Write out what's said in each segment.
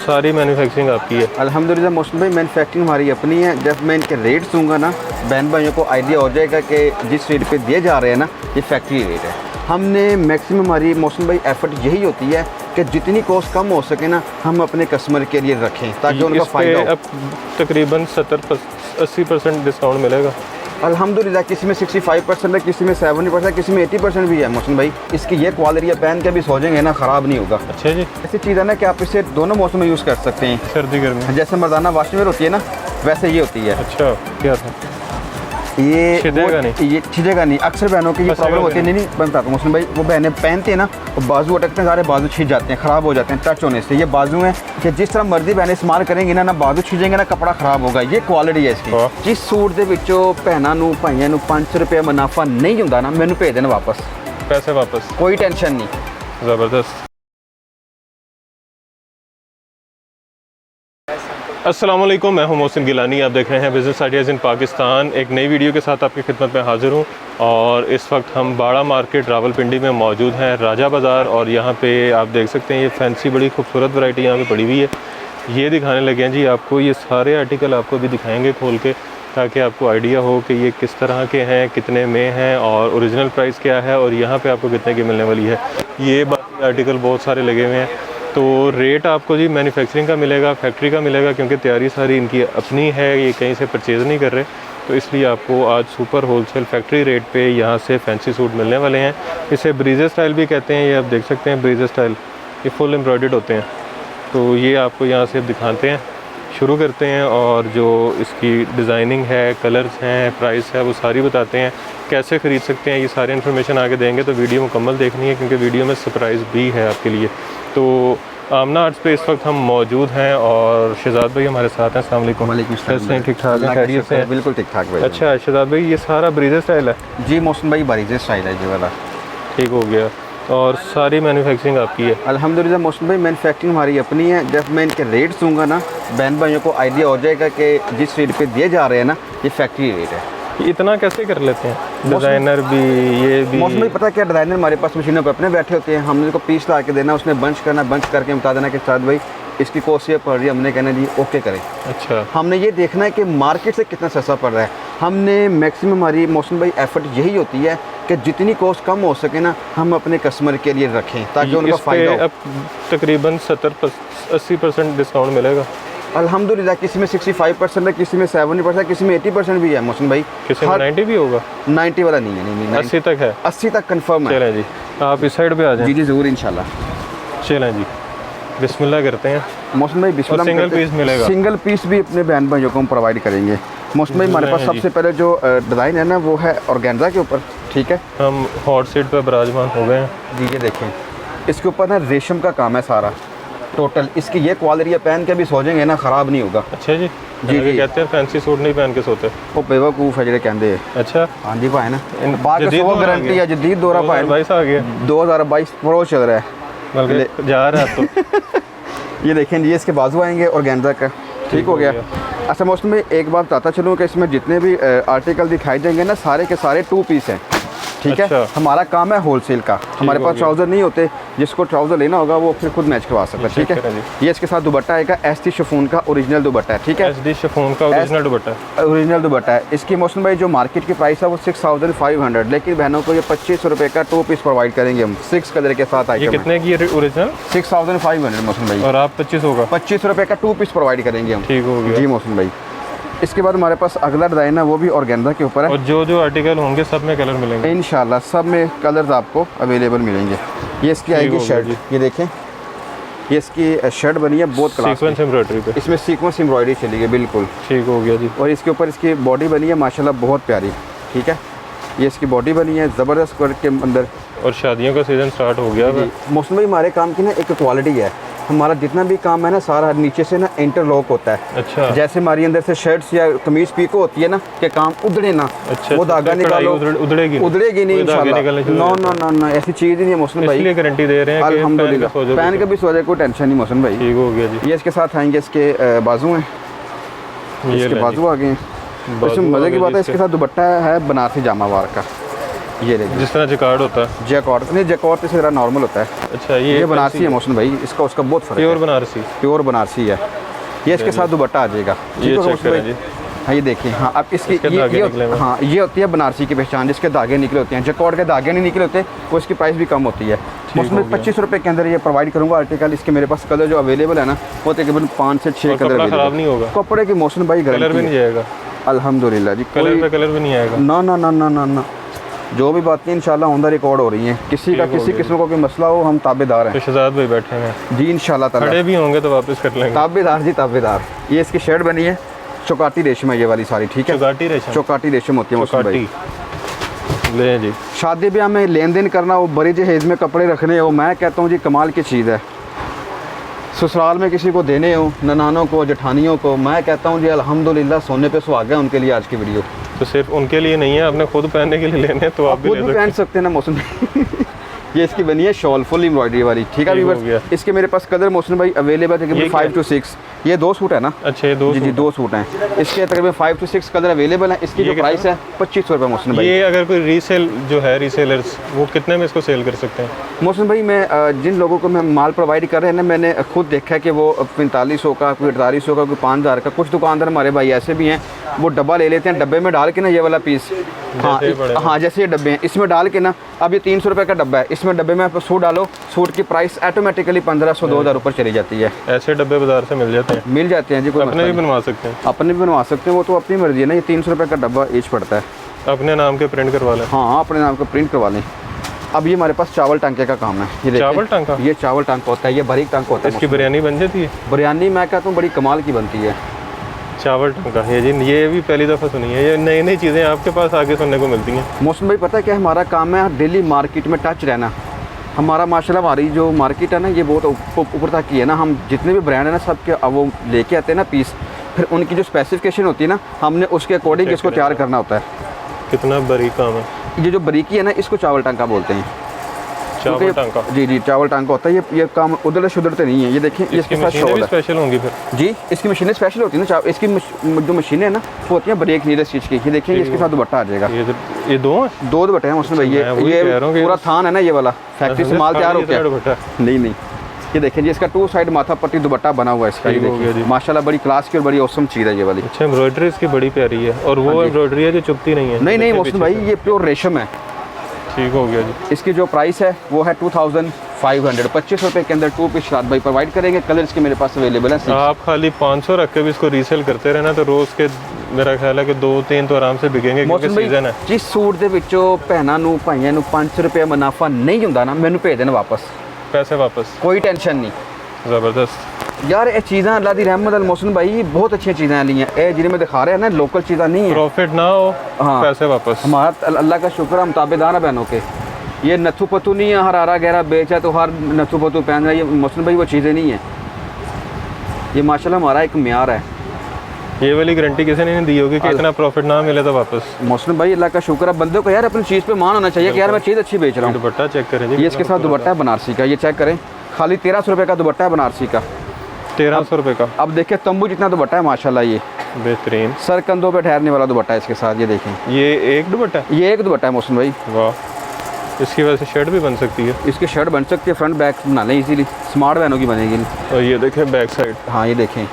सारी मैन्युफैक्चरिंग आपकी है? अल्हम्दुलिल्लाह मोहसिन भाई, मैन्युफैक्चरिंग हमारी अपनी है। जब मैं इनके रेट दूंगा ना, बहन भाइयों को आइडिया हो जाएगा कि जिस रेट पे दिए जा रहे हैं ना, ये फैक्ट्री रेट है। हमने मैक्सिमम हमारी मोहसिन भाई एफर्ट यही होती है कि जितनी कॉस्ट कम हो सके ना, हम अपने कस्टमर के लिए रखें ताकि उनका फ़ायदा हो। अब तकरीबन 70-80% डिस्काउंट मिलेगा अल्हम्दुलिल्लाह। किसी में 65% है, किसी में 70%, किसी में 80% भी है मोहसिन भाई। इसकी ये क्वालिटी है, पहन के भी सो जाएंगे ना, ख़राब नहीं होगा। अच्छा जी। ऐसी चीज़ है ना कि आप इसे दोनों मौसम में यूज़ कर सकते हैं, सर्दी गर्मी। जैसे मर्दाना वाशवेयर होती है ना, वैसे ये होती है। अच्छा, क्या था ये छिदेगा नहीं? ये छिदेगा नहीं। अक्सर बहनों की ये प्रॉब्लम होती है। नहीं बनता तो मोहसिन भाई, वो बहनें पहनते हैं ना, वो बाजू अटकते हैं, सारे बाजू छिद जाते हैं, ख़राब हो जाते हैं टच होने से। ये बाजू हैं कि जिस तरह मर्जी बहनें इस्तेमाल करेंगी ना, बाजू छिदेंगे ना, कपड़ा ख़राब होगा। ये क्वालिटी है इसकी। जिस सूट के विचों भैनों नूं भाइयों नूं 500 रुपये मुनाफा नहीं होंदा ना, मैनूं भेज देना वापस, पैसे वापस, कोई टेंशन नहीं। ज़बरदस्त। अस्सलाम वालेकुम, मैं हूं मोहसिन गिलानी। आप देख रहे हैं बिज़नेस आइडियाज़ इन पाकिस्तान। एक नई वीडियो के साथ आपकी खिदमत में हाज़िर हूं और इस वक्त हम बाड़ा मार्केट रावलपिंडी में मौजूद हैं, राजा बाज़ार। और यहाँ पे आप देख सकते हैं ये फैंसी बड़ी खूबसूरत वैरायटी यहाँ पे पड़ी हुई है। ये दिखाने लगे हैं जी आपको। ये सारे आर्टिकल आपको भी दिखाएँगे खोल के, ताकि आपको आइडिया हो कि ये किस तरह के हैं, कितने में हैं और ओरिजिनल प्राइस क्या है और यहाँ पर आपको कितने की मिलने वाली है। ये बाकी आर्टिकल बहुत सारे लगे हुए हैं। तो रेट आपको जी मैन्युफैक्चरिंग का मिलेगा, फैक्ट्री का मिलेगा, क्योंकि तैयारी सारी इनकी अपनी है, ये कहीं से परचेज़ नहीं कर रहे। तो इसलिए आपको आज सुपर होलसेल फैक्ट्री रेट पे यहाँ से फैंसी सूट मिलने वाले हैं। इसे ब्रीजे स्टाइल भी कहते हैं। ये आप देख सकते हैं ब्रीजे स्टाइल, ये फुल एम्ब्रॉयडर्ड होते हैं। तो ये आपको यहाँ से दिखाते हैं, शुरू करते हैं और जो इसकी डिज़ाइनिंग है, कलर्स हैं, प्राइस है, वो सारी बताते हैं। कैसे ख़रीद सकते हैं ये सारी इन्फॉर्मेशन आगे देंगे, तो वीडियो मुकम्मल देखनी है क्योंकि वीडियो में सरप्राइज़ भी है आपके लिए। तो आमना आर्ट्स पे इस वक्त हम मौजूद हैं और शहजाद भाई हमारे साथ हैं। अस्सलाम वालेकुम। कैसे ठीक ठाक है? खैरियत से? बिल्कुल ठीक ठाक भाई। अच्छा शहजाद भाई, ये सारा ब्रीजे स्टाइल है? जी मोहसिन भाई, ब्रीजे स्टाइल है जी वाला। ठीक हो गया। और सारी मैन्युफैक्चरिंग आपकी है? अल्हम्दुलिल्लाह मोहसिन भाई, मैन्युफैक्चरिंग हमारी अपनी है। जब मैं इनके रेट दूंगा ना, बहन भाइयों को आइडिया हो जाएगा कि जिस रेट पे दिए जा रहे हैं ना, ये फैक्ट्री रेट है। इतना कैसे कर लेते हैं? डिज़ाइनर भी, ये भी? मौसम भाई पता क्या, डिज़ाइनर हमारे पास मशीनों पर अपने बैठे होते हैं। हमने उसको पीस ला के देना, उसने बंच करना, बंच करके बता देना कि शायद भाई इसकी कॉस्ट ये पड़ रही है, हमने कहना जी ओके करें। अच्छा, हमने ये देखना है कि मार्केट से कितना सस्ता पड़ रहा है। हमने मैक्सिमम हमारी मौसम भाई एफर्ट यही होती है कि जितनी कॉस्ट कम हो सके ना, हम अपने कस्टमर के लिए रखें ताकि उनका फ़ायदा हो। अब तकरीबन 70-80% डिस्काउंट मिलेगा अल्हम्दुलिल्लाह। किसी में 65% है, किसी में 70%, किसी में 80% भी है मौसम भाई। किसी में 90 भी होगा? 90 वाला नहीं है। नहीं 80 तक है? 80 तक कंफर्म है। चलें जी, आप इस साइड पे आ जाएं। जी जी ज़रूर इंशाल्लाह। चलें जी, बिस्मिल्लाह करते हैं। मौसम भाई बिस्मिल्लाह। सिंगल पीस मिलेगा? सिंगल पीस भी अपने बहन भाइयों को हम प्रोवाइड करेंगे। मौसम भाई हमारे पास सबसे पहले जो डिज़ाइन है ना, वो है ऑर्गेन्जा के ऊपर। ठीक है, हम हॉट सीट पर बराजमान हो गए हैं जी। ये देखें, इसके ऊपर ना रेशम का काम है सारा टोटल। इसकी ये क्वालिटी है, पहन के भी सो जाएंगे ना, ख़राब नहीं होगा। अच्छा जी। जी जी। कहते हैं फैंसी सूट नहीं पहन के सोते? वो बेवकूफ़ है जो कहते हैं। अच्छा, हाँ जी भाई ना, जदीद वो गारंटी है। जदीद दौरा भाई 2022 आ गया, 2022 प्रो चल रहा है, बल्कि जा रहा है तो। ये देखें जी, इसके बाजू आएंगे ऑर्गेन्जा का। ठीक हो गया। अच्छा मौसम में एक बात बताता चलूँ कि इसमें जितने भी आर्टिकल दिखाई देंगे ना, सारे के सारे 2 पीस हैं। ठीक है। हमारा काम है होलसेल का। हमारे पास ट्राउज़र नहीं होते, जिसको ट्राउज़र लेना होगा वो फिर खुद मैच करवा सकता है। ठीक है। ये इसके साथ दुपट्टा आएगा, एसटी शिफॉन का ओरिजिनल दुपट्टा है। ठीक है, एसटी शिफॉन का ओरिजिनल दुपट्टा, ओरिजिनल दुपट्टा है। इसकी मौसम भाई जो मार्केट की प्राइस है वो 6500, लेकिन बहनों को ये 2500 रुपये का 2 पीस प्रोवाइड करेंगे हम, 6 कलर के साथ आएगा। कितने की ओरिजिनल? 6500 मौसम भाई। और आप 25 होगा? 2500 रुपये का 2 पीस प्रोवाइड करेंगे हम। ठीक हो गया जी मौसम भाई। इसके बाद हमारे पास अगला डिज़ाइन है, वो भी ऑर्गेन्जा के ऊपर है। और जो आर्टिकल होंगे सब में कलर मिलेंगे इंशाल्लाह, सब में कलर्स आपको अवेलेबल मिलेंगे। ये इसकी आएगी शर्ट, ये देखें, ये इसकी शर्ट बनी है बहुत क्लास सीक्वेंस एम्ब्रॉयडरी पे। इसमें सीक्वेंस एम्ब्रॉयडरी चली है बिल्कुल। ठीक हो गया जी। और इसके ऊपर इसकी बॉडी बनी है माशाल्लाह बहुत प्यारी। ठीक है, ये इसकी बॉडी बनी है ज़बरदस्त वर्क के अंदर। और शादियों का सीज़न स्टार्ट हो गया है। मौसम भाई हमारे काम की ना एक क्वालिटी है, हमारा जितना भी काम है ना, सारा नीचे से ना इंटरलॉक होता है। अच्छा, जैसे हमारी अंदर से शर्ट्स या कमीज पीको होती है ना, कि काम उधड़े ना। अच्छा, वो धागा निकालो, उधड़ेगी नहीं इंशाल्लाह। नो ऐसी चीज़ ही नहीं है मौसम भाई। इसलिए गारंटी दे रहे हैं कि अल्हम्दुलिल्लाह, पहन के भी सो जाए, कोई टेंशन नहीं मौसम भाई। ठीक हो गया जी। ये इसके साथ आएंगे, इसके बाजू हैं, इसके बाजू आ गए हैं। इसमें मज़े की बात है, इसके साथ दुपट्टा है बनारसी जामावार का। ये देखिए जिस तरह जकार्ड होता है। जैकॉर्ड नहीं, जैकॉर्ड से ज़रा नॉर्मल होता है। अच्छा ये बनारसी है मोहसिन भाई, इसका उसका बहुत फर्क है। प्योर बनारसी। प्योर बनारसी है ये, इसके साथ दुपट्टा आ जाएगा। ये चेक करें जी। हाँ ये देखिए, हाँ अब इसकी इसके धागे निकले हुए। हाँ ये होती है बनारसी की पहचान, जिसके धागे निकले होते हैं। जैकॉर्ड के धागे नहीं निकले होते, वो इसकी प्राइस भी कम होती है। उसमें 25 रुपये के अंदर ये प्रोवाइड करूँगा आर्टिकल। इसके मेरे पास कलर जो अवेलेबल है ना, वो तकरीबन 5 से 6 कलर खराब नहीं होगा कपड़े की। मोहसिन भाई कलर भी नहीं जाएगा अल्हम्दुलिल्लाह जी, कलर पे कलर भी नहीं आएगा। ना ना ना ना ना ना, जो भी बातें इंशाल्लाह ऑन द रिकॉर्ड हो रही हैं। किसी का किसी किस्म का कोई मसला हो, हम ताबेदार हैं। तो शहजाद भाई बैठे हैं जी इंशाल्लाह ताला, खड़े भी होंगे तो वापस कर लेंगे। ताबेदार जी ताबेदार। ये इसकी शर्ट बनी है, चौकाटी रेशम है ये वाली सारी, ठीक है। चौकाटी रेशम, चौकाटी रेशम होती है मोहसिन भाई। ले जी। शादी ब्याह में लेन देन करना, वो बड़ी जहेज में कपड़े रखने हो, मैं कहता हूँ जी कमाल की चीज़ है। ससुराल में किसी को देने हो, ननानों को, जेठानियों को, मैं कहता हूँ जी अल्हम्दुलिल्लाह सोने पे सुहागा है उनके लिए आज की वीडियो। तो सिर्फ उनके लिए नहीं है, आपने खुद पहनने के लिए लेने तो आप भी खुद ले भी पहन सकते हैं ना मोहसिन भाई। ये इसकी बनी है शॉल, फुल एम्ब्रॉयडरी वाली, ठीक है व्यूअर्स। इसके मेरे पास कलर मोहसिन भाई अवेलेबल है तकरीबन 5 to 6। ये 2 सूट है ना? अच्छा ये 2 जी 2 सूट हैं। इसके तकरीबन 5 to 6 कलर अवेलेबल हैं। इसकी जो प्राइस है 2500 रुपये मोहसिन भाई। ये अगर कोई रीसेल जो है, रीसेलर्स वो कितने में इसको सेल कर सकते हैं? मोहसिन भाई मैं जिन लोगों को मैं माल प्रोवाइड कर रहे हैं ना, मैंने खुद देखा है कि वो 4500 का, कोई 4800 का, कोई 5000 का। कुछ दुकानदार हमारे भाई ऐसे भी हैं, वो डब्बा ले लेते हैं, डब्बे में डाल के ना ये वाला पीस, हाँ जैसे ये डब्बे हैं, इसमें डाल के ना, अब ये 300 रुपये का डब्बा है, इसमें डब्बे में आप सूट डालो, सूट की प्राइस ऑटोमेटिकली 1500-2000 ऊपर चली जाती है। ऐसे डब्बे बाजार से मिल जाते हैं? मिल जाते हैं जी, कोई अपने भी बनवा सकते हैं? अपने भी बनवा सकते हैं, वो तो अपनी मर्जी है ना। ये 300 रुपये का डब्बा ईच पड़ता है। अपने नाम के प्रिंट करवा लें? हाँ अपने नाम का प्रिंट करवा लें। अब ये हमारे पास चावल टांके का काम है। ये देखिए, चावल टांका? ये चावल टांका होता है, ये बारीक टांका होता है। इसकी बिरयानी बन जाती है? बिरयानी मैं कहता हूँ बड़ी कमाल की बनती है। चावल टांका है जी, ये भी पहली दफ़ा सुनी है। ये नई नई चीज़ें आपके पास आगे सुनने को मिलती हैं। मौसम भाई पता है क्या हमारा काम है? डेली मार्केट में टच रहना। हमारा माशाल्लाह हमारी जो मार्केट है ना, ये बहुत ऊपर तक की है ना। हम जितने भी ब्रांड है ना, सब के वो लेके आते हैं ना पीस, फिर उनकी जो स्पेसिफिकेशन होती है ना, हमने उसके अकॉर्डिंग इसको तैयार करना होता है। कितना बारीक काम है। ये जो बारीकी है ना, इसको चावल टांका बोलते हैं। चावल टांका? जी जी चावल टांका होता है। ये काम उधर सुधरते नहीं है। ये देखिए, इसके साथ शॉल है। स्पेशल होंगी फिर? जी इसकी मशीनें स्पेशल होती है ना। इसकी जो मशीनें है ना, वो होती हैं ब्रेक नीडल चीज़ की। ये देखिए, इसके साथ दुपट्टा आ जाएगा। ये दो दुपट्टे हैं उसमें भाई। ये पूरा थान है ना, ये वाला फैक्ट्री से माल तैयार हो गया। नहीं ये देखिए जी, इसका 2 साइड माथा पट्टी दुपट्टा बना हुआ है इसका। ये देखिए माशाल्लाह बड़ी क्लास की और बड़ी औसम चीज़ है ये वाली। अच्छा एम्ब्रॉयडरी इसकी बड़ी प्यारी है। और वो एम्ब्रॉयडरी है जो चुभती नहीं है? नहीं मौसम भाई, ये प्योर रेशम है। ठीक हो गया जी। इसकी जो प्राइस है वो है 2500। 25 रुपये के अंदर 2 पीस शहजाद भाई प्रोवाइड करेंगे। कलर्स के मेरे पास अवेलेबल है। आप खाली 500 रख के भी इसको रीसेल करते रहना तो रोज़ के मेरा ख्याल है कि 2-3 तो आराम से बिकेंगे, क्योंकि सीजन है। जिस सूट के विचों भैनों नूं भाइयों नूं 500 रुपये मुनाफा नहीं होंदा ना, मैनूं भेज देना वापस, पैसे वापस, कोई टेंशन नहीं। ज़बरदस्त यार ये चीज़ा अल्लाह की रहमत अल मोहसिन भाई बहुत अच्छी चीज़ें ली हैं। ये जिन्हें मैं दिखा रहे हैं ना, लोकल चीज़ा नहीं है। प्रॉफिट ना हो, हाँ पैसे वापस। हमारा अल्लाह का शुक्र, हम ताबेदार हैं बहनों के। ये नथु पतू नहीं है, हरारा गहरा बेचा तो हर नथु पतू पहन रहा है। ये मोहसिन भाई वो चीज़ें नहीं है। ये माशाल्लाह हमारा एक म्यार है। ये वाली गारंटी किसी ने नहीं दी होगी कि इतना प्रॉफिट ना मिले तो वापस? मोहसिन भाई अल्लाह का शुक्र है, बंदे को यार अपनी चीज़ पे मान होना चाहिए कि यार मैं चीज़ अच्छी बेच रहा हूँ। दुपट्टा चेक करें जी। ये इसके साथ दुपट्टा है बनारसी का, ये चेक करें, खाली 1300 रुपये का दुपट्टा है बनारसी का। 1300 रुपये का? अब देखिए तंबू जितना दुपट्टा है माशाल्लाह। ये बेहतरीन सर कंधों पे ठहरने वाला दुपट्टा है इसके साथ। ये देखें, ये एक दुपट्टा? ये एक दुपट्टा है मोहसिन भाई। वाह, इसकी वजह से शर्ट भी बन सकती है? इसकी शर्ट बन सकती है, फ्रंट बैक बना लें इजीली, स्मार्ट बहनों की बनेगी। और ये देखें बैक साइड। हाँ ये देखें,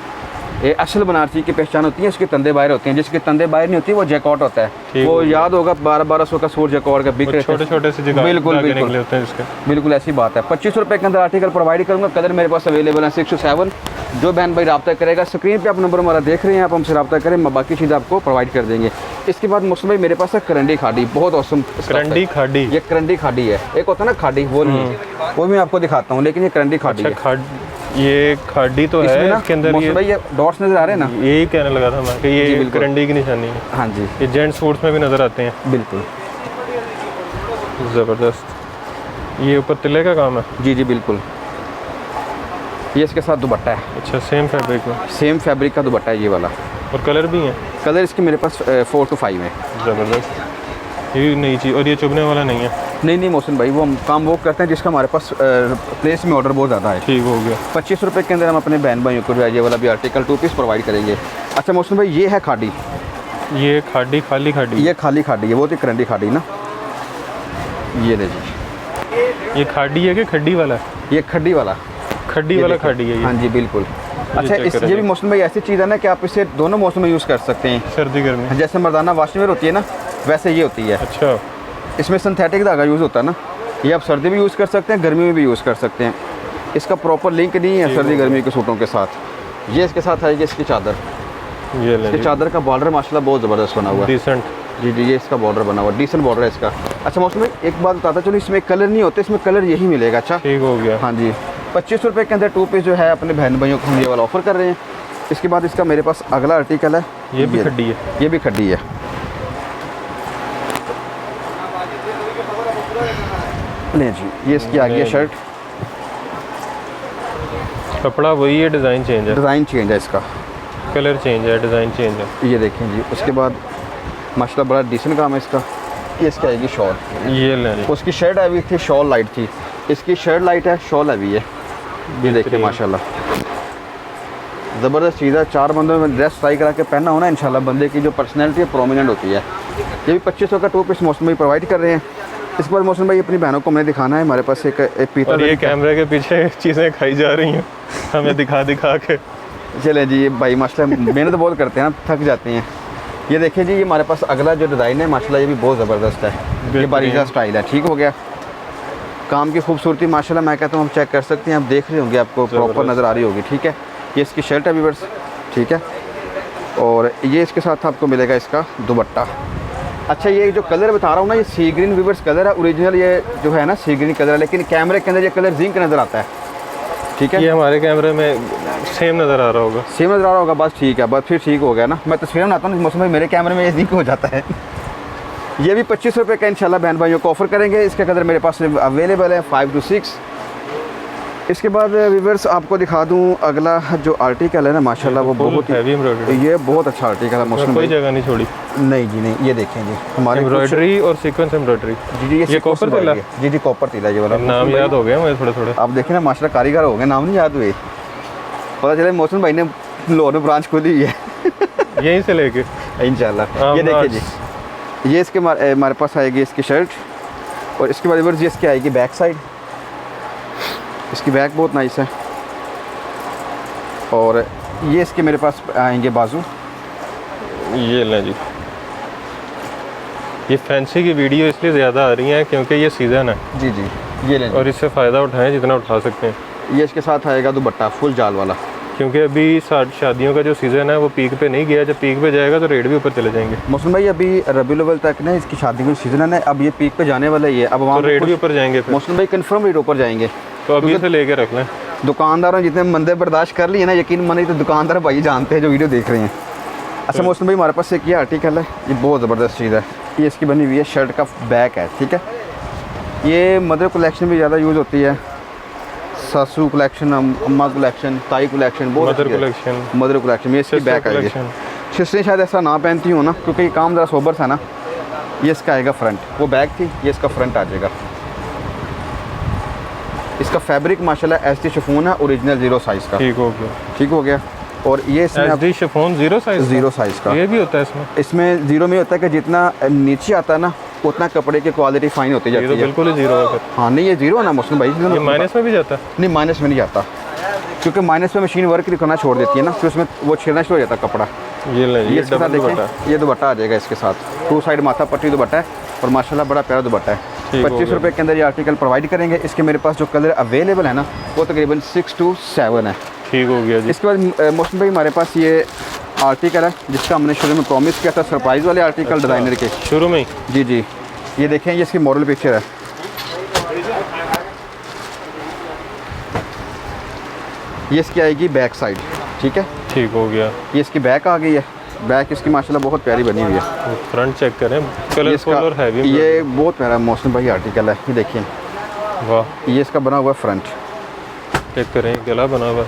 ये असल बनारसी की पहचान होती है, इसके तंदे बाहर होते हैं। जिसके तंदे बाहर नहीं होती वो जैकॉट होता है। वो याद होगा 1200 का सूट जैकॉट का बिक रहे थे, छोटे छोटे से। बिल्कुल निकले होते हैं इसके। बिल्कुल ऐसी बात है। 25 रुपये के अंदर आर्टिकल प्रोवाइड करूँगा। कलर मेरे पास अवेलेबल है 6 to 7। जो बहन भाई रब्ता करेगा, स्क्रीन पे आप नंबर हमारा देख रहे हैं, आप हमसे रब्ता करें, बाकी चीज़ आपको प्रोवाइड कर देंगे। इसके बाद मुस्लिम भाई मेरे पास है करंडी खाड़ी, बहुत औसम। करंडी खाड़ी? ये करंडी खाड़ी है। एक होता है ना खाड़ी, वो नहीं है, वो मैं आपको दिखाता हूँ, लेकिन ये करंडी खाड़ी है। ये खाड़ी तो है इसके अंदर। ये डॉट्स नजर आ रहे हैं ना, यही कहने लगा था मैं कि ये करंडी की निशानी है। हाँ जी, ये जेंट्स सूट्स में भी नज़र आते हैं। बिल्कुल ज़बरदस्त। ये ऊपर तिले का काम है? जी जी बिल्कुल। ये इसके साथ दुपट्टा है। अच्छा, सेम फैब्रिक में? सेम फैब्रिक का दुपट्टा है ये वाला। और कलर भी हैं? कलर इसके मेरे पास 4 to 5 है। ज़बरदस्त, ये नई चीज़। और ये चुभने वाला नहीं है? नहीं मोहसिन भाई, वो हम काम वो करते हैं जिसका हमारे पास प्लेस में ऑर्डर बहुत ज़्यादा है। ठीक हो गया। 25 रुपये के अंदर हम अपने बहन भाइयों को जो है ये वाला भी आर्टिकल 2 पीस प्रोवाइड करेंगे। अच्छा मोहसिन भाई, ये है खाड़ी। ये खाड़ी, खाली खाड़ी? ये खाली खाड़ी है, वो तो करंडी खाड़ी ना। ये ले जी, ये खाड़ी है कि खड्डी वाला है? ये खड्डी वाला, खड्डी वाला खाड़ी है ये। हाँ जी बिल्कुल। अच्छा ये भी मौसम भाई ऐसी चीज़ है ना कि आप इसे दोनों मौसम में यूज़ कर सकते हैं, सर्दी गर्मी। जैसे मर्दाना वाशवेयर होती है ना, वैसे ये होती है। अच्छा, इसमें सिंथेटिक धागा यूज़ होता है ना, ये आप सर्दी में यूज़ कर सकते हैं, गर्मी में भी यूज़ कर सकते हैं। इसका प्रॉपर लिंक नहीं है सर्दी गर्मी के सूटों के साथ। ये इसके साथ आएगी इसकी चादर, ये ले इसकी चादर का बॉर्डर माशाल्लाह बहुत ज़बरदस्त बना हुआ है, डिसेंट। जी जी, ये इसका बॉर्डर बना हुआ, डिसेंट बॉर्डर है इसका। अच्छा मौसम भाई एक बात बताता चलो, इसमें कलर नहीं होते, इसमें कलर यही मिलेगा। अच्छा ठीक हो गया। हाँ जी, 25 रुपये के अंदर 2 पीस जो है अपने बहन भाइयों को हम ये वाला ऑफ़र कर रहे हैं। इसके बाद इसका मेरे पास अगला आर्टिकल है, ये भी खड्डी है। ये भी खड्डी है। नहीं जी, ये इसकी आ गई है शर्ट, कपड़ा वही है, डिज़ाइन चेंज है, डिज़ाइन चेंज है इसका, कलर चेंज है, डिज़ाइन चेंज है। ये देखें जी। उसके बाद माशाल्लाह बड़ा डिसेंट काम है इसका। ये इसकी आएगी शॉल, ये ले जी। उसकी शर्ट हैवी थी, शॉल लाइट थी, इसकी शर्ट लाइट है, शॉल हैवी है। ये देखिए माशाल्लाह ज़बरदस्त चीज़ है। 4 बंदों में ड्रेस ट्राई करा के पहनना हो ना, इंशाल्लाह बंदे की जो पर्सनैलिटी है प्रोमिनेंट होती है। ये भी 2500 का 2 पीस मौसम भाई प्रोवाइड कर रहे हैं। इसके बाद मौसम भाई अपनी बहनों को हमें दिखाना है, हमारे पास एक पीतल। और ये कैमरे के पीछे चीज़ें खाई जा रही हैं हमें दिखा दिखा के। चले जी, ये भाई माशाल्लाह मेहनत बहुत करते हैं ना, थक जाते हैं। ये देखिए जी, ये हमारे पास अगला जो डिज़ाइन है माशाल्लाह ये भी बहुत ज़बरदस्त है। ये बारीजा स्टाइल है, ठीक हो गया। काम की खूबसूरती माशाल्लाह मैं कहता हूँ आप चेक कर सकते हैं, आप देख रहे होंगे, आपको प्रॉपर नज़र आ रही होगी। ठीक है, ये इसकी शर्ट है व्यूअर्स, ठीक है। और ये इसके साथ आपको मिलेगा इसका दुपट्टा। अच्छा ये जो कलर बता रहा हूँ ना, ये सी ग्रीन व्यूअर्स कलर है, ओरिजिनल ये जो है ना सी ग्रीन कलर है, लेकिन कैमरे के अंदर ये कलर जिंक नज़र आता है। ठीक है, ये हमारे कैमरे में सेम नज़र आ रहा होगा, सेम नज़र आ रहा होगा, बस ठीक है, बस फिर ठीक हो गया ना। मैं तस्वीर बनाता हूँ मौसम भाई, मेरे कैमरे में ये जिंक हो जाता है। ये भी 25 रुपये का इंशाल्लाह बहन भाइयों को ऑफ़र करेंगे। इसके कलर मेरे पास अवेलेबल है 5 to 6। इसके बाद व्यूअर्स आपको दिखा दूं अगला जो आर्टिकल है ना माशाल्लाह वो बहुत हैवी एम्ब्रॉयडरी, ये बहुत अच्छा आर्टिकल है मौसम कोई भाई, जगह नहीं छोड़ी। नहीं जी नहीं। ये देखें जी हमारे एम्ब्रॉयडरी और सीक्वेंस एम्ब्रॉयडरी। जी जी, ये कॉपर तिला, जी जी कॉपर तिला ये वाला नाम याद हो गया मुझे थोड़े थोड़े। आप देखें ना माशाल्लाह कारीगर हो गए, नाम नहीं याद हुए, पता चले मौसम भाई ने लाहौर में ब्रांच खोली हुई है यहीं से लेके इंशाल्लाह। ये देखिए जी, ये इसके हमारे पास आएगी इसकी शर्ट, और इसके बाद व्यूअर्स ये इसकी आएगी बैक साइड, इसकी बैक बहुत नाइस है। और ये इसके मेरे पास आएंगे बाजू। ये लें जी, ये फैंसी की वीडियो इसलिए ज़्यादा आ रही हैं क्योंकि ये सीज़न है। जी जी, ये लें और इससे फ़ायदा उठाएं जितना उठा सकते हैं। ये इसके साथ आएगा दुपट्टा फुल जाल वाला, क्योंकि अभी शादियों का जो सीज़न है वो पीक पे नहीं गया, जब पीक पे जाएगा तो रेट भी ऊपर चले जाएंगे। मौसम भाई अभी रबीउल अव्वल तक ना इसकी शादी का सीज़न है ना, अब ये पीक पे जाने वाला ही है, अब वहाँ तो रेट भी ऊपर जाएंगे। मौसम भाई कन्फर्म रेट ऊपर जाएंगे, तो अभी से लेके रख लें। दुकानदारों जितने मंदे बर्दाश्त कर लिए ना, यकीन मानिए तो दुकानदार भाई जानते हैं जो वीडियो देख रहे हैं। अच्छा मौसम भाई हमारे पास एक ये आर्टिकल है, ये बहुत ज़बरदस्त चीज़ है। ये इसकी बनी हुई है शर्ट का बैक है, ठीक है। ये मदर कलेक्शन भी ज़्यादा यूज़ होती है, सासू कलेक्शन, अम्मा कलेक्शन, ताई कलेक्शन, बहुत मदर कलेक्शन, मदर कलेक्शन। ये इसकी बैक आएगी, सिस्टरें शायद ऐसा ना पहनती हूँ ना, क्योंकि ये काम ज़रा सोबर था ना। ये इसका आएगा फ्रंट, वो बैक थी, ये इसका फ्रंट आ जाएगा। इसका फैब्रिक माशाल्लाह एसडी शिफॉन है, ओरिजिनल 0 साइज़ का। ठीक हो गया, ठीक हो गया। और ये इसमें एसडी शिफॉन 0 साइज़, 0 साइज़ का ये भी होता है इसमें। इसमें 0 में होता है कि जितना नीचे आता है ना उतना कपड़े की क्वालिटी फाइन होती जाती ये तो है। बिल्कुल ही 0 है फिर। हाँ नहीं ये 0 है ना मौसम भाई, ये माइनस में भी जाता है? नहीं माइनस में नहीं जाता, क्योंकि माइनस में मशीन वर्क करना छोड़ देती है ना, फिर उसमें वो छिलना शुरू हो जाता है कपड़ा। ये ले, ये इसके साथ देखिए, ये दुपट्टा आ जाएगा इसके साथ, 2 साइड माथा पट्टी दुपट्टा है, और माशाल्लाह बड़ा प्यारा दुपट्टा है। 25 रुपये के अंदर ये आर्टिकल प्रोवाइड करेंगे। इसके मेरे पास जो कलर अवेलेबल है ना वो तकरीबन 6 to 7 है। ठीक हो गया जी। इसके बाद मौसम भाई हमारे पास ये आर्टिकल है जिसका हमने शुरू में प्रॉमिस किया था, सरप्राइज़ वाले आर्टिकल डिज़ाइनर के शुरू में ही। जी जी, ये देखें, ये इसकी मॉडल पिक्चर है। ये इसकी आएगी बैक साइड, ठीक है। ठीक हो गया। ये इसकी बैक आ गई है, बैक इसकी माशाल्लाह बहुत प्यारी बनी हुई है। फ्रंट चेक करें, कलरफुल और हैवी। ये बहुत प्यारा मौसम भाई आर्टिकल है, ये देखिए। वाह, ये इसका बना हुआ फ्रंट, चेक करें, गला बना हुआ।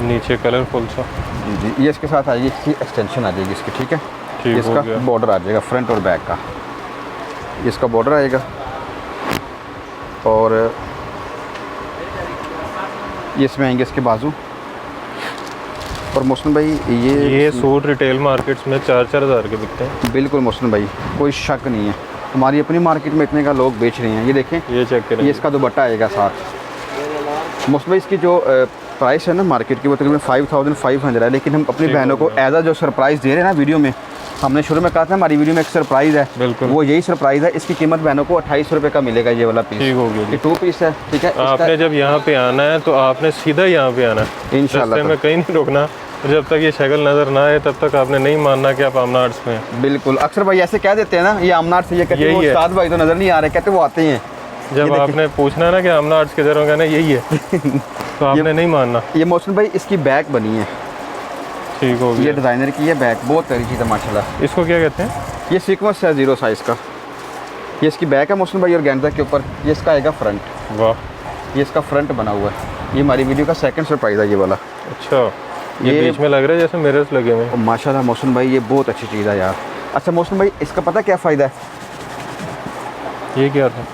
नीचे कलरफुल सा। जी जी, ये इसके साथ आएगी, इसकी एक्सटेंशन आ जाएगी इसकी, ठीक है। ठीक हो इसका गया। बॉर्डर आ जाएगा फ्रंट और बैक का, इसका बॉर्डर आएगा। और ये इसमें आएंगे इसके बाजू, और मोहसिन भाई ये सूट रिटेल मार्केट्स में 4-4 हज़ार के बिकते हैं। बिल्कुल मोहसिन भाई, कोई शक नहीं है, हमारी अपनी मार्केट में इतने का लोग बेच रहे हैं। ये देखें, ये चेक करें, ये इसका दुपट्टा आएगा साथ। मोहसिन भाई इसकी जो प्राइस है ना मार्केट की वो तकरीबन 5500 है, लेकिन हम अपनी बहनों को एज अ जो सरप्राइज़ दे रहे हैं ना वीडियो में, हमने शुरू में कहा था हमारी वीडियो में एक सरप्राइज़ है, बिल्कुल वो यही सरप्राइज़ है। इसकी कीमत बहनों को 2800 रुपये का मिलेगा ये वाला पीस। ठीक हो गया, ये 2 पीस है, ठीक है। आपने जब यहाँ पे आना है तो आपने सीधा यहाँ पे आना है, इंशाल्लाह में कहीं नहीं रुकना। जब तक ये शक्ल नज़र ना आए तब तक आपने नहीं मानना कि आप आमना आर्ट्स में हैं। बिल्कुल, अक्सर भाई ऐसे कह देते हैं ना, ये आमना आर्ट्स से, ये कहते हैं उस्ताद भाई तो नज़र नहीं आ रहे, कहते वो आते हैं। जब आपने पूछना है ना कि आमना आर्ट्स किधर होगा ना, यही है तो आपने नहीं मानना। ये मोहसिन भाई इसकी बैक बनी है, ठीक हो गया। ये डिज़ाइनर की है बैक, बहुत प्यारी चीज़ है माशाल्लाह। इसको क्या कहते हैं? ये सीक्वेंस है 0 साइज़ का। ये इसकी बैक है मोहसिन भाई, और गेंजा के ऊपर ये इसका आएगा फ्रंट। वाह, ये इसका फ्रंट बना हुआ है। ये हमारी वीडियो का सेकंड सरप्राइज़ है ये वाला। अच्छा, ये बीच में लग रहा है जैसे मिरर्स लगे हुए हैं। माशाल्लाह मोहसिन भाई, ये बहुत अच्छी चीज़ है यार। अच्छा मोहसिन भाई, इसका पता क्या फ़ायदा है? ये क्या था?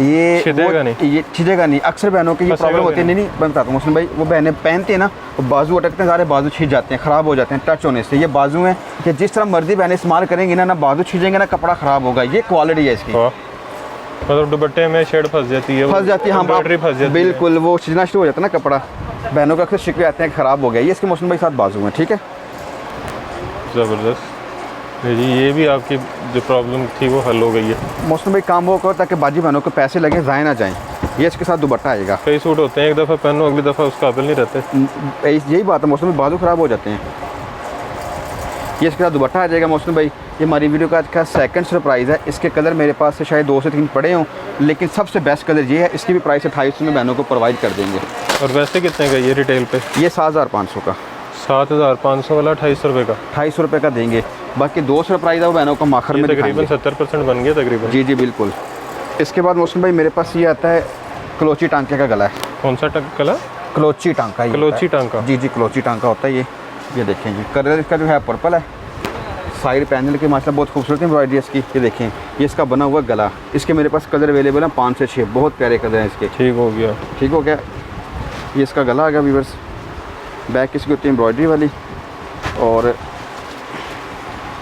ये छिदेगा नहीं, ये छिदेगा नहीं। अक्सर बहनों की ये प्रॉब्लम होती है। नहीं मैं बताता हूँ मोहसिन भाई, वो बहनें पहनती हैं ना, वो बाजू अटकते हैं, सारे बाजू छिद जाते हैं, ख़राब हो जाते हैं टच होने से। ये बाजू हैं कि जिस तरह मर्जी बहनें इस्तेमाल करेंगी ना बाजू छिदेंगे ना कपड़ा ख़राब होगा। ये क्वालिटी है इसकी। मतलब दुपट्टे में शेड फंस जाती है, फंस जाती है, हम फंस जाती है, बिल्कुल वो छिदना शुरू हो जाता है ना कपड़ा। बहनों का अक्सर शिकवे आते हैं ख़राब हो गया। ये इसके मोहसिन भाई साथ बाजू हैं, ठीक है। ज़बरदस्त जी, ये भी आपकी जो प्रॉब्लम थी वो हल हो गई है। मोहसिन भाई काम वो करो ताकि बाजी बहनों को पैसे लगे ज़ाया ना जाएँ। ये इसके साथ दुपट्टा आएगा। कई सूट होते हैं एक दफ़ा पहनो अगली दफ़ा उस काबिल नहीं रहते। यही बात है मोहसिन भाई, बाजू ख़राब हो जाते हैं। ये इसके साथ दुपट्टा आ जाएगा मोहसिन भाई। ये हमारी वीडियो का आज का सेकंड सरप्राइज़ है। इसके कलर मेरे पास से शायद 2 से 3 पड़े हों, लेकिन सबसे बेस्ट कलर ये है। इसकी भी प्राइस 2800 में बहनों को प्रोवाइड कर देंगे। और वैसे कितने का ये रिटेल पे? ये 7500 का। 7500 वाला 2800 रुपये का? 2800 रुपये का देंगे। बाकी 2 सरप्राइज़ है वो बहनों को माखर में तकरीबन 70% बन गया तकरीबन। जी जी बिल्कुल। इसके बाद मोहसिन भाई मेरे पास ये आता है क्लोची टांके का गला है। कौन सा कलर? क्लोची टांका। क्लोची टांका? जी जी क्लोची टांका होता है ये देखें जी। कलर इसका जो है पर्पल है। साइड पैनल की माशाल्लाह बहुत खूबसूरत एम्ब्रॉयडरी है इसकी। ये देखें, ये इसका बना हुआ गला। इसके मेरे पास कलर अवेलेबल हैं 5 से 6, बहुत प्यारे कलर हैं इसके। ठीक हो गया, ठीक हो गया। ये इसका गला आ गया व्यूअर्स। बैक इसकी होती है एम्ब्रॉयडरी वाली, और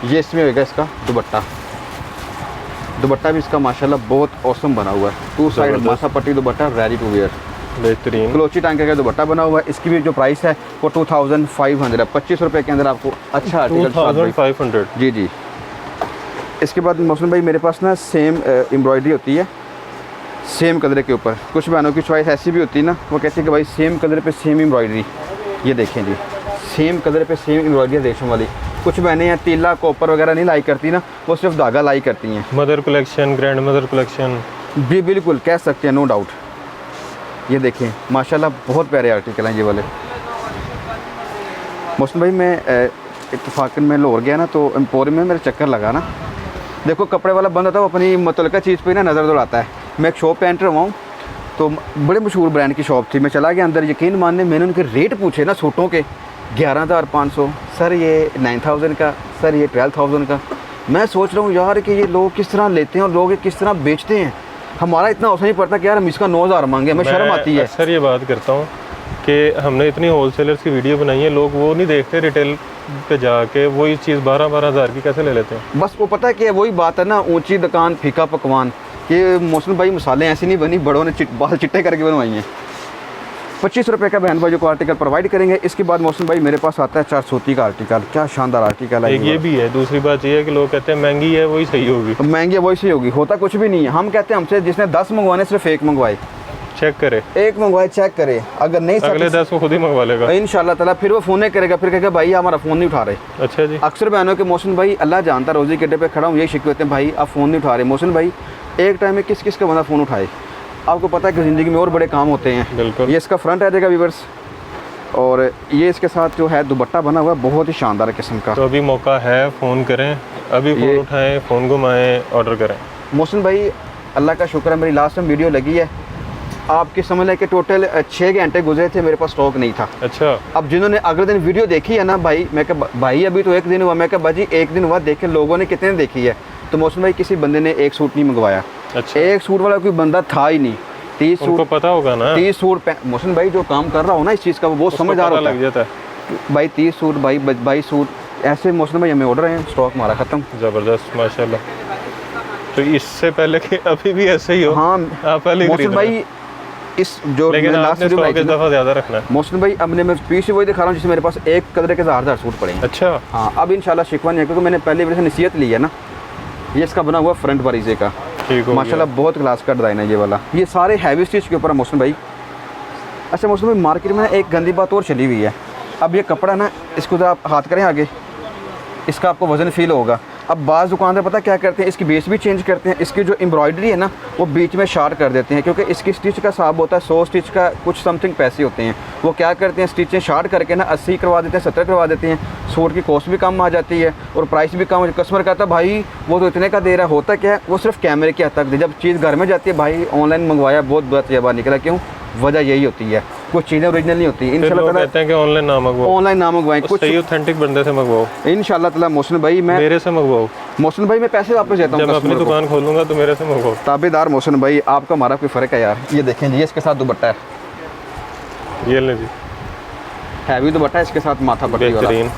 ये इसमें होगा इसका दुपट्टा। दुपट्टा भी इसका माशाल्लाह बहुत औसम बना हुआ है। 2 साइड माथा पट्टी दुपट्टा, रेडी टू वेयर, बेहतरीन। क्लोची टांके का दुपट्टा बना हुआ है। इसकी भी जो प्राइस है वो 2500 है। 25 रुपये के अंदर आपको अच्छा आर्टिकल। 2500? जी जी। इसके बाद मोहसिन भाई मेरे पास ना सेम एम्ब्रॉयडरी होती है सेम कलर के ऊपर। कुछ बहनों की चॉइस ऐसी भी होती है ना, वो कहती है कि भाई सेम कलर पे सेम एम्ब्रॉयडरी। ये देखें जी, सेम कलर पे सेम एम्ब्रॉयडरी रेशम वाली। कुछ बहनें हैं तीला कॉपर वगैरह नहीं लाई करती ना, वो सिर्फ धागा लाई करती हैं। Mother collection, grand mother collection भी बिल्कुल कह सकते हैं, नो डाउट। ये देखें माशाल्लाह बहुत प्यारे आर्टिकल हैं ये वाले। मोहसिन भाई मैं इत्तफाकन में लाहौर गया ना, तो एम्पोरियम में मेरा चक्कर लगा ना, देखो कपड़े वाला बंदा था वो अपनी मुतल्लिका चीज़ पे ना नज़र दौड़ाता है। मैं एक शॉप पे एंटर हुआ हूँ, तो बड़े मशहूर ब्रांड की शॉप थी। मैं चला गया अंदर, यकीन मानने मैंने उनके रेट पूछे ना सूटों के, 11,500 सर, ये 9,000 का सर, ये 12,000 का। मैं सोच रहा हूँ यार कि ये लोग किस तरह लेते हैं और लोग किस तरह बेचते हैं। हमारा इतना अवसर नहीं पड़ता कि यार हम इसका 9,000 मांगे, हमें शर्म आती है। सर ये बात करता हूँ कि हमने इतनी होलसेलर्स की वीडियो बनाई है, लोग वो नहीं देखते रिटेल पे जाके वही चीज़ 12-12 हज़ार की कैसे ले लेते हैं। बस वो पता है कि वही बात है ना, ऊंची दुकान फीका पकवान। ये मोहसिन भाई मसाले ऐसे नहीं बनी, बड़ों ने बाल चिट्टे करके बनवाई हैं। 25 रुपये का बहन भाइयों को आर्टिकल प्रोवाइड करेंगे। इसके बाद मोहसिन भाई मेरे पास आता है 4 सूती का आर्टिकल। क्या शानदार आर्टिकल है। एक ये भी है। दूसरी बात ये है कि लोग कहते हैं महंगी है वही सही होगी। महंगी है वही सही होगी, होता कुछ भी नहीं है। हम कहते हैं हमसे जिसने 10 मंगवाने सिर्फ 1 मंगवाए, चेक करे, 1 मंगवाए चेक करे। अगर नहीं अगले 10 को खुद ही मंगवा लेगा इंशाल्लाह ताला। फिर वो फ़ोन नहीं करेगा, फिर कहेगा भाई हमारा फ़ोन नहीं उठा रहे। अच्छा जी। अक्सर बहनों के मोहसिन भाई अल्लाह जानता, रोज़ी के अड्डे पे खड़ा हूँ, यही शिकवे होते हैं भाई आप फ़ोन नहीं उठा रहे। मोहसिन भाई एक टाइम में किस किस का बंदा फ़ोन उठाए, आपको पता है कि ज़िंदगी में और बड़े काम होते हैं। बिल्कुल। ये इसका फ्रंट आ जाएगा व्यूअर्स, और ये इसके साथ जो है दुपट्टा बना हुआ है बहुत ही शानदार किस्म का। तो अभी मौका है, फ़ोन करें, अभी फ़ोन उठाएं, फ़ोन घुमाएं, ऑर्डर करें। मोहसिन भाई अल्लाह का शुक्र है मेरी लास्ट टाइम वीडियो लगी है, आपकी समझ लें कि टोटल 6 घंटे गुजरे थे, मेरे पास स्टॉक नहीं था। अच्छा। अब जिन्होंने अगले दिन वीडियो देखी है ना भाई, मैं कहा भाई अभी तो 1 दिन हुआ, मैं कहा भाजी 1 दिन हुआ, देखे लोगों ने कितने देखी है। तो मोहसिन भाई किसी बंदे ने 1 सूट नहीं मंगवाया। अच्छा। 1 सूट वाला कोई बंदा था ही नहीं। 30 सूट पता होगा ना, 30 सूट मोहसिन भाई जो काम कर रहा हो ना इस चीज़ का वो बहुत समझदार होता लग जाता है। भाई 30 सूट, भाई 22 सूट, ऐसे मौसम भाई हमें ऑर्डर हैं, स्टॉक हमारा ख़त्म। ज़बरदस्त माशाल्लाह। तो इससे पहले कि अभी भी ऐसे ही हो? हाँ आप पहले मौसम भाई, इस जो लेकिन लास्ट आपने स्टॉक इस दफ़ा ज़्यादा रखना है। मौसम भाई अब मैं पीछे वही दिखा रहा हूँ जिसमें मेरे पास एक कदर के 1000 सूट पड़े हैं। अच्छा। हाँ अब इंशाल्लाह शिकवा नहीं है, क्योंकि मैंने पहले से नसीहत ली है ना। ये इसका बना हुआ फ्रंट वरीजे का, ठीक हो माशाल्लाह बहुत क्लास का डिज़ाइन है ये वाला। ये सारे हैवी स्टिच के ऊपर है मौसम भाई। अच्छा मौसम भाई, मार्केट में एक गंदी बात और चली हुई है। अब ये कपड़ा ना, इसको जरा आप हाथ करें आगे, इसका आपको वज़न फील होगा। अब बाज़ दुकानदार पता क्या करते हैं, इसकी बेस भी चेंज करते हैं, इसकी जो एम्ब्रॉयडरी है ना वो बीच में शार्ट कर देते हैं, क्योंकि इसकी स्टिच का हिसाब होता है 100 स्टिच का कुछ समथिंग पैसे होते हैं। वो क्या करते हैं, स्टिचें शार्ट करके ना 80 करवा देते हैं, 70 करवा देते हैं। सूट की कॉस्ट भी कम आ जाती है और प्राइस भी कम। कस्टमर कहता है भाई वो तो इतने का दे रहा है, होता क्या है वो सिर्फ कैमरे के हद तक दे, जब चीज़ घर में जाती है भाई ऑनलाइन मंगवाया बहुत बुरा तजुर्बा निकला। क्यों? वजह यही होती है, कुछ चीज़ें ओरिजिनल नहीं होती। इंशाल्लाह कहते हैं कि ऑनलाइन ना मंगवाओ, ऑनलाइन ना मंगवाएं, कुछ सही ऑथेंटिक बंदे से मंगवाओ। इंशाल्लाह ताला मोहसिन भाई, मैं मेरे से मंगवाओ। मोहसिन भाई मैं पैसे वापस देता हूँ। जब मैं अपनी दुकान खोलूंगा तो मेरे से मंगवाओ। ताबेदार मोहसिन भाई, आपका हमारा कोई फ़र्क है यार। ये देखें जी, इसके साथ दुपट्टा है, ये ले जी, हैवी दुपट्टा है, इसके साथ माथा पट्टी वाला। बेहतरीन।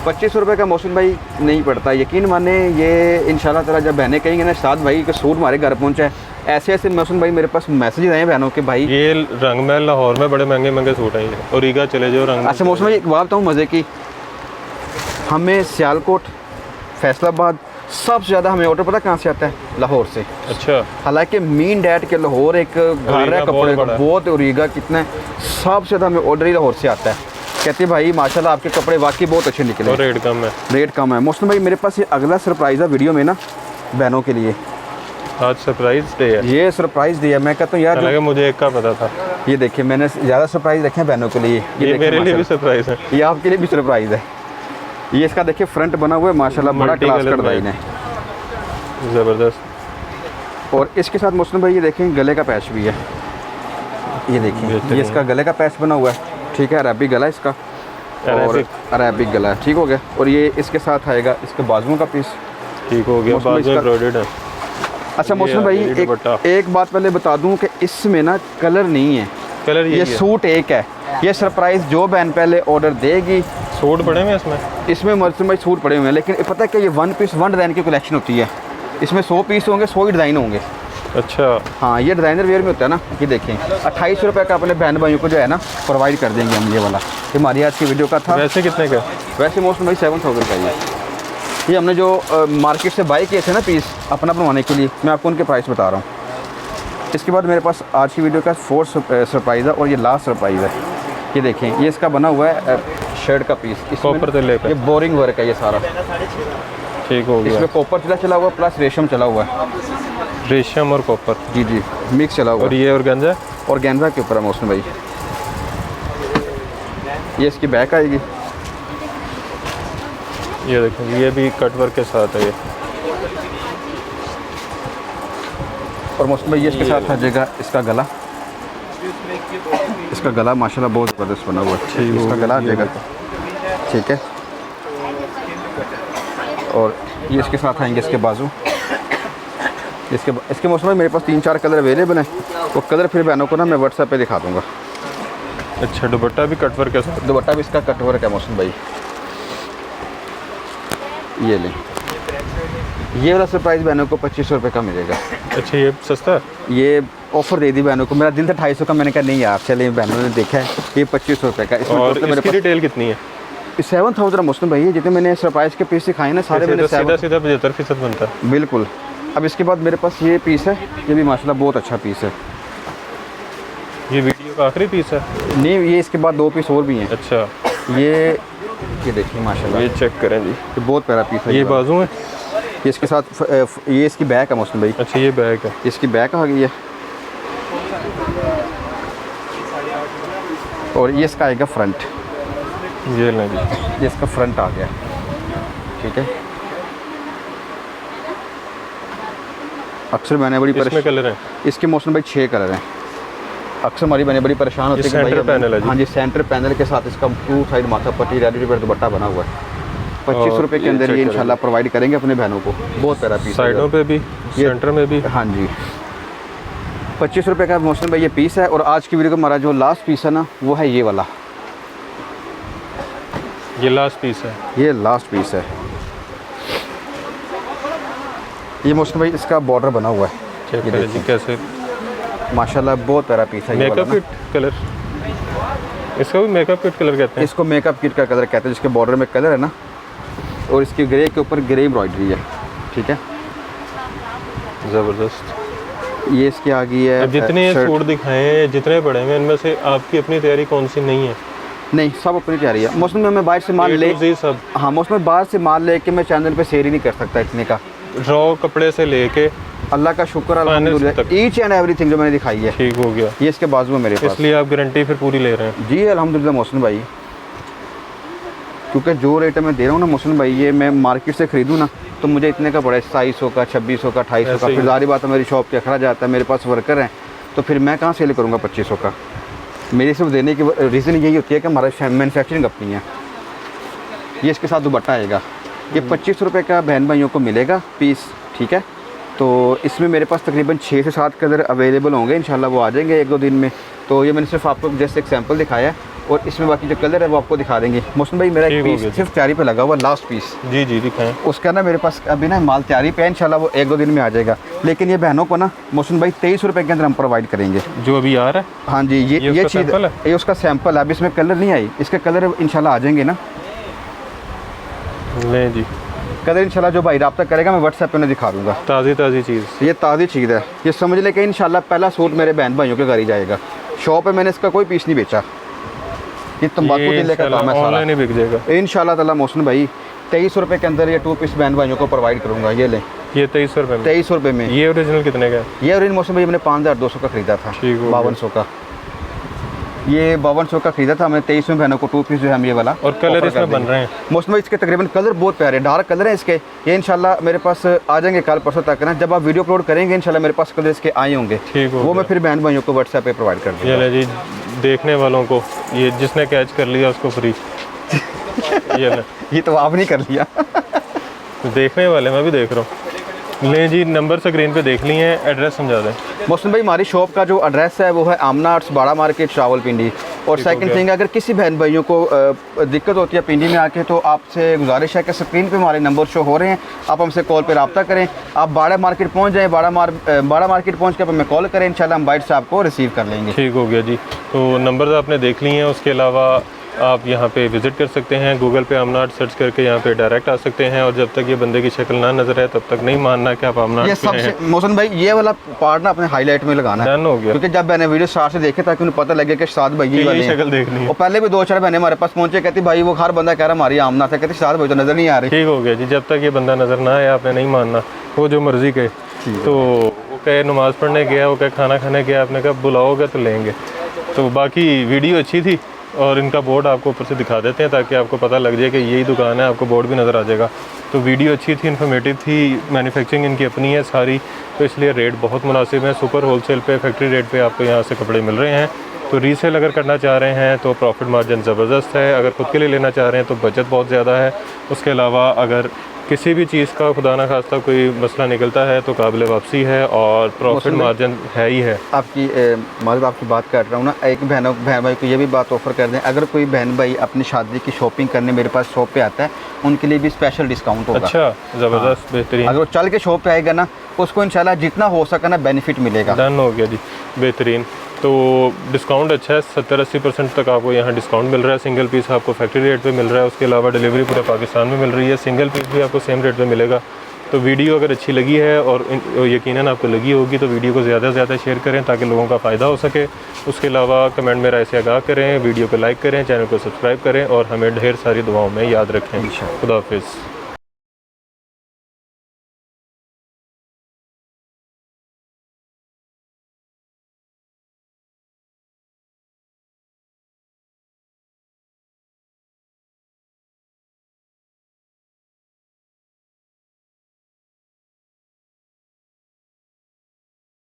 2500 रुपये का मोहसिन भाई नहीं पड़ता, यकीन माने। ये इंशाल्लाह ताला जब बहनें कहेंगे ना साथ भाई के सूट हमारे घर पहुँचा है, ऐसे ऐसे मोहसिन भाई मेरे पास मैसेज आए हैं बहनों के भाई। ये रंग महल लाहौर में बड़े महंगे महंगे सूट हैं ये, और ईगा चले जाओ रंग। अच्छा मोहसिन भाई एक बात बताऊँ मज़े की, हमें सियालकोट, फैसलाबाद सबसे ज़्यादा हमें ऑर्डर पता कहाँ से आता है? लाहौर से। अच्छा। हालांकि मीन डैट के लाहौर एक घर है कपड़े का, बहुत ओरिगा कितना है, सबसे ज़्यादा हमें ऑर्डर ही लाहौर से आता है। कहते हैं भाई माशाल्लाह आपके कपड़े वाकई बहुत अच्छे निकले, और रेट कम है। रेट कम है। मोहसिन भाई मेरे पास ये अगला सरप्राइज़ है वीडियो में ना बहनों के लिए। आज सरप्राइज डे है। ये सरप्राइज़ दिया, मैं कहता हूँ यार हालांकि मुझे एक का पता था। ये देखिए मैंने ज़्यादा सरप्राइज़ रखे हैं बहनों के लिए। ये मेरे लिए भी सरप्राइज है, ये आपके लिए भी सरप्राइज़ है। ये इसका देखिए फ्रंट बना हुआ है माशाल्लाह, बड़ा क्लास का डिज़ाइन है, ज़बरदस्त। और इसके साथ मोहसिन भाई ये देखें गले का पैच भी है। ये देखें ये इसका गले का पैच बना हुआ है, ठीक है, अरबी गला है इसका, और अरबिक गला है, ठीक हो गया। और ये इसके साथ आएगा इसके बाजुओं का पीस, ठीक हो गया, बाजू एम्ब्रॉयडर्ड है। अच्छा मोहसिन भाई एक बात पहले बता दूं कि इसमें ना कलर नहीं है, कलर ये सूट एक है। ये सरप्राइज़ जो बहन पहले ऑर्डर देगी। सूट पड़े हुए इसमें मोहसिन भाई सूट पड़े हुए हैं, लेकिन पता है क्या, ये 1 पीस 1 डिज़ाइन की कलेक्शन होती है। इसमें 100 पीस होंगे, 100 ही डिज़ाइन होंगे। अच्छा। हाँ ये डिज़ाइनर वेयर में होता है ना। ये देखें 2800 रुपये का अपने बहन भाइयों को जो है ना प्रोवाइड कर देंगे हम। ये वाला ये हमारी आज की वीडियो का था। वैसे कितने का? वैसे मोहसिन भाई 7000 का ये हमने जो मार्केट से बाई किए थे ना पीस अपना बनवाने के लिए, मैं आपको उनके प्राइस बता रहा हूँ। इसके बाद मेरे पास आज की वीडियो का 4th सरप्राइज़ है, और ये लास्ट सरप्राइज़ है। ये देखें ये इसका बना हुआ है शर्ट का पीस, कॉपर तिल्ले पे, ये बोरिंग वर्क है ये सारा, ठीक हो गया। इसमें कॉपर तिल्ला चला हुआ प्लस रेशम चला हुआ है, रेशम और कॉपर, जी जी मिक्स चला हुआ। और ये ऑर्गेन्जा, और गेंजा के ऊपर है मोहसिन भाई। ये इसकी बैक आएगी, ये देखें ये भी कट वर्क के साथ है ये। और मोहसिन भाई ये इसके साथ आ जाएगा इसका गला। इसका गला माशाल्लाह बहुत ज़बरदस्त बना हुआ है, इसका गला आ जाएगा, ठीक है। और ये इसके साथ आएंगे इसके बाजू। इसके मौसम में मेरे पास 3-4 कलर अवेलेबल हैं, वो कलर फिर बहनों को ना मैं व्हाट्सएप पे दिखा दूँगा। अच्छा दुपट्टा भी कट वर्क के साथ? दुपट्टा भी इसका कट वर्क है मौसम भाई। ये लें, ये वाला सरप्राइज़ बहनों को 2500 रुपये का मिलेगा। अच्छा ये सस्ता है? ये ऑफ़र दे दी बहनों को, मेरा दिल था 250 का, मैंने कहा नहीं यार चले, बहनों ने देखा है ये 2500 रुपये का। और इसकी रिटेल कितनी है? 7000 मुस्लिम भाई, जितने मैंने सरप्राइज़ के पीस दिखाए ना सारे मैंने सीधा 75% बनता है। बिल्कुल। अब इसके बाद मेरे पास ये पीस है, ये भी माशाल्लाह बहुत अच्छा पीस है। ये वीडियो का आखिरी पीस है? नहीं ये इसके बाद 2 पीस और भी हैं। अच्छा ये देखिए माशाल्लाह, ये चेक करें जी, ये बहुत प्यारा पीस है। ये बाजू है, ये इसके साथ ये इसकी बैक है मुस्लिम भाई। अच्छा ये बैक है, इसकी बैक आ गई है, और ये इसका आएगा फ्रंट। ये लें जी, ये इसका फ्रंट आ गया, ठीक है। अक्सर मैंने बड़ी इसमें कलर है? इसके मौसम भाई 6 कलर हैं। अक्सर हमारी बहनें बड़ी परेशान होती है कि भाई पैनल है जी। हाँ जी सेंटर पैनल के साथ इसका 2 साइड माथा पट्टी रेडी पर दुपट्टा बना हुआ है। 2500 रुपये के अंदर ये इंशाल्लाह प्रोवाइड करेंगे अपने बहनों को। बहुत प्यारा पीस, साइडों पे भी सेंटर में भी। हाँ जी 25 रुपये का मौसम भाई ये पीस है। और आज की वीडियो का हमारा जो लास्ट पीस है ना वो है ये वाला। ये लास्ट पीस है। ये लास्ट पीस है। ये मोहसिन भाई इसका बॉर्डर बना हुआ है, चेक ये करें देखिए। जी कैसे माशाल्लाह बहुत प्यारा पीस है। ये वाला मेकअप ना। किट कलर, इसका भी मेकअप किट कलर कहते हैं। इसको मेकअप किट का कलर कहते हैं, जिसके बॉर्डर में कलर है ना, और इसकी ग्रे के ऊपर ग्रे एम्ब्रॉयडरी है। ठीक है, ज़बरदस्त। ये इसकी आ गई है। अब जितने ये शर्ट। सूट दिखाए हैं, जितने पड़े हैं, इनमें से आपकी अपनी तैयारी कौन सी नहीं है? नहीं, सब अपनी तैयारी है। मौसम में मैं बाहर से माल A ले to Z सब हाँ, मौसम में बाहर से माल लेके मैं चैनल पे शेयर ही नहीं कर सकता इतने का। रॉ कपड़े से लेके अल्लाह का शुक्र तक। अल्हम्दुलिल्लाह, ईच एंड एवरीथिंग जो मैंने दिखाई है ठीक हो गया, ये इसके बाजू में मेरे पास। इसलिए आप गारंटी फिर पूरी ले रहे हैं। जी अल्हम्दुलिल्लाह मोहसिन भाई, क्योंकि जो रेट मैं दे रहा हूँ ना मोहसिन भाई, ये मैं मार्केट से ख़रीदूँ ना तो मुझे इतने का पड़ा है, 2700 का, 2600 का, 2800 का। ऐसे ही। फिर ज़ाहिर बात है मेरी शॉप के अखराज आता है, मेरे पास वर्कर हैं, तो फिर मैं कहाँ सेल करूँगा 2500 का। मेरी सिर्फ देने की रीज़न यही होती है कि हमारा मैन्युफैक्चरिंग अपनी है। ये इसके साथ दुपट्टा आएगा, ये 2500 रुपये का बहन भाइयों को मिलेगा पीस। ठीक है, तो इसमें मेरे पास तकरीबन 6 से 7 कलर अवेलेबल होंगे, इंशाल्लाह वो आ जाएंगे 1-2 दिन में। तो ये मैंने सिर्फ आपको जस्ट एक सैंपल दिखाया है, और इसमें बाकी जो कलर है वो आपको दिखा देंगे। मौसम भाई मेरा एक ठीक हो पीस गया। सिर्फ तैयारी पे लगा हुआ, लास्ट पीस जी जी दिखाएं। उसका ना मेरे पास अभी ना माल तैयारी पे है, इंशाल्लाह वो 1-2 दिन में आ जाएगा। लेकिन ये बहनों को ना मौसम भाई 2300 रुपये के अंदर हम प्रोवाइड करेंगे। जो अभी आ रहा है हाँ जी, ये उसका चीज़ सैंपल है? ये उसका सैंपल है। अब इसमें कलर नहीं आई, इसके कलर इंशाल्लाह आ जाएंगे ना। लें जी, कलर इंशाल्लाह जो भाई रब्ता करेगा मैं व्हाट्सएप पे उन्हें दिखा दूँगा। ताज़ी ताज़ी चीज़। ये ताज़ी चीज़ है, ये समझ ले कि इंशाल्लाह पहला सूट मेरे बहन भाइयों के घर ही जाएगा। शॉप पे मैंने इसका कोई पीस नहीं बेचा, ये तंबाकू दिले का काम है सारा। ऑनलाइन ही बिक जाएगा। इंशाल्लाह ताला मोहसिन भाई 2300 रुपये के अंदर ये 2 पीस बहन भाइयों को प्रोवाइड करूँगा। ये लें ये 2300 रुपये में। 2300 रुपये में। ये ओरिजिनल कितने का है? ये और इन मौसम भाई मैंने 5200 का ख़रीदा था, ठीक हो गया। 5200 का। ये 5200 का ख़रीदा था मैंने, 2300 में बहनों को 2 पीस जो है हम ये वाला और कलर offer कर इसमें बन देंगे। रहे हैं। मौसम भाई इसके तकरीबन कलर बहुत प्यारे डार्क कलर हैं इसके। ये इंशाल्लाह मेरे पास आ जाएंगे कल परसों तक ना, जब आप वीडियो अपलोड करेंगे इंशाल्लाह मेरे पास कलर इसके आए होंगे। ठीक हो वो मैं गया। फिर बहन भाइयों को व्हाट्सएप पे प्रोवाइड कर दूँगा। ये ले जी, देखने वालों को, ये जिसने कैच कर लिया उसको फ्री। ये ले, ये तो आपने कर लिया। देखने वाले मैं भी देख रहा हूँ। लें जी, नंबर स्क्रीन पे देख लिए हैं, एड्रेस समझा दें। मौसम भाई हमारी शॉप का जो एड्रेस है वो है आमना आर्ट्स बाड़ा मार्केट रावलपिंडी। और ठीक हो सेकंड गया। थिंग, अगर किसी बहन भाइयों को दिक्कत होती है पिंडी में आके, तो आपसे गुजारिश है कि स्क्रीन पे हमारे नंबर शो हो रहे हैं, आप हमसे कॉल पे रब्ता करें। आप बाड़ा मार्केट पहुंच जाएँ, बाड़ा मार्केट पहुंच के हमें कॉल करें, इंशाल्लाह हम बाइट से आपको रिसीव कर लेंगे। ठीक हो गया जी। तो नंबर्स आपने देख लिए हैं, उसके अलावा आप यहाँ पे विज़िट कर सकते हैं, गूगल पे आमनाट सर्च करके यहाँ पे डायरेक्ट आ सकते हैं। और जब तक ये बंदे की शक्ल ना नजर आए तब तक नहीं मानना कि आप ये आमनाट पे सबसे हैं। मौसम भाई ये वाला पार्ट ना अपने हाईलाइट में लगाना है, डन हो गया। क्योंकि जब मैंने वीडियो स्टार्ट से देखे ताकि उन्हें पता लगे कि शाद भाई ये वाले यही हैं। शक्ल देखनी है। और पहले भी 2-4 बहनें हमारे पास पहुंचे, कहती भाई वो हर बंदा कह रहा हमारी आमना था, कहती शाद भाई तो नजर नहीं आ रही। ठीक हो गया जी। जब तक ये बंदा नज़र ना आए आपने नहीं मानना, वो जो मर्ज़ी कहे। तो वो कहे नमाज़ पढ़ने गया, वो कहे खाना खाने गया, आपने कहा बुलाओगे तो लेंगे। तो बाकी वीडियो अच्छी थी, और इनका बोर्ड आपको ऊपर से दिखा देते हैं ताकि आपको पता लग जाए कि यही दुकान है, आपको बोर्ड भी नज़र आ जाएगा। तो वीडियो अच्छी थी, इन्फॉर्मेटिव थी, मैन्युफैक्चरिंग इनकी अपनी है सारी, तो इसलिए रेट बहुत मुनासिब है। सुपर होलसेल पे, फैक्ट्री रेट पे आपको यहाँ से कपड़े मिल रहे हैं। तो रीसेल अगर करना चाह रहे हैं तो प्रॉफिट मार्जिन ज़बरदस्त है, अगर खुद के लिए लेना चाह रहे हैं तो बचत बहुत ज़्यादा है। उसके अलावा अगर किसी भी चीज़ का खुदा ना खास्ता कोई मसला निकलता है तो काबिल वापसी है, और प्रॉफिट मार्जिन है ही है। आपकी मतलब आपकी बात कर रहा हूँ ना, एक बहन भाई को ये भी बात ऑफर कर दें, अगर कोई बहन भाई अपनी शादी की शॉपिंग करने मेरे पास शॉप पे आता है, उनके लिए भी स्पेशल डिस्काउंट होगा। अच्छा, ज़बरदस्त, बेहतरीन। अगर वो चल के शॉप पे आएगा ना, उसको इंशाल्लाह जितना हो सका ना बेनिफिट मिलेगा। डन हो गया जी, बेहतरीन। तो डिस्काउंट अच्छा है, 70-80% तक आपको यहाँ डिस्काउंट मिल रहा है। सिंगल पीस आपको फैक्ट्री रेट पे मिल रहा है, उसके अलावा डिलीवरी पूरे पाकिस्तान में मिल रही है। सिंगल पीस भी आपको सेम रेट पे मिलेगा। तो वीडियो अगर अच्छी लगी है, और यकीनन आपको लगी होगी, तो वीडियो को ज़्यादा से ज़्यादा शेयर करें ताकि लोगों का फ़ायदा हो सके। उसके अलावा कमेंट में राय से आगाह करें, वीडियो को लाइक करें, चैनल को सब्सक्राइब करें, और हमें ढेर सारी दुआओं में याद रखें। खुदा हाफिज़।